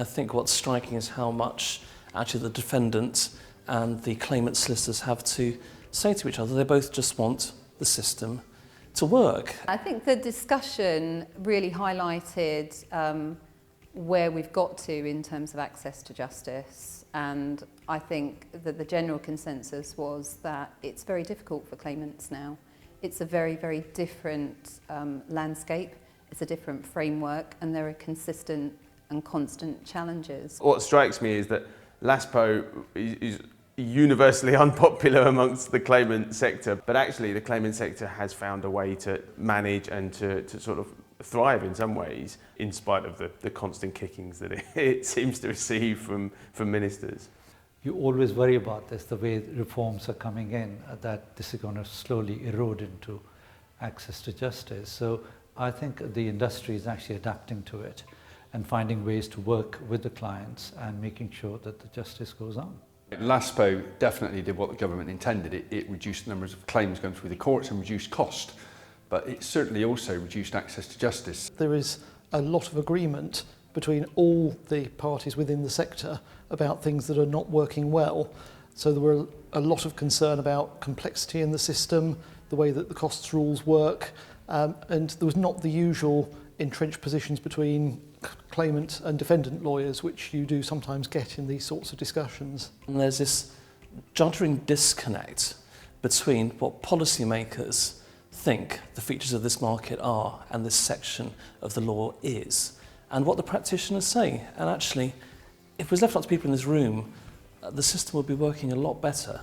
think what's striking is how much actually the defendant and the claimant solicitors have to say to each other. They both just want the system to work. I think the discussion really highlighted where we've got to in terms of access to justice, and I think that the general consensus was that it's very difficult for claimants now. It's a very, very different landscape, it's a different framework, and there are consistent and constant challenges. What strikes me is that LSPO is universally unpopular amongst the claimant sector, but actually the claimant sector has found a way to manage and to sort of thrive in some ways, in spite of the constant kickings that it seems to receive from ministers. You always worry about this, the way reforms are coming in, that this is going to slowly erode into access to justice. So I think the industry is actually adapting to it and finding ways to work with the clients and making sure that the justice goes on. LSPO definitely did what the government intended. It reduced the numbers of claims going through the courts and reduced cost, but it certainly also reduced access to justice. There is a lot of agreement between all the parties within the sector about things that are not working well. So there were a lot of concern about complexity in the system, the way that the costs rules work, and there was not the usual entrenched positions between claimant and defendant lawyers, which you do sometimes get in these sorts of discussions. And there's this juddering disconnect between what policymakers think the features of this market are and this section of the law is, and what the practitioners say. And actually, if it was left up to people in this room, the system would be working a lot better.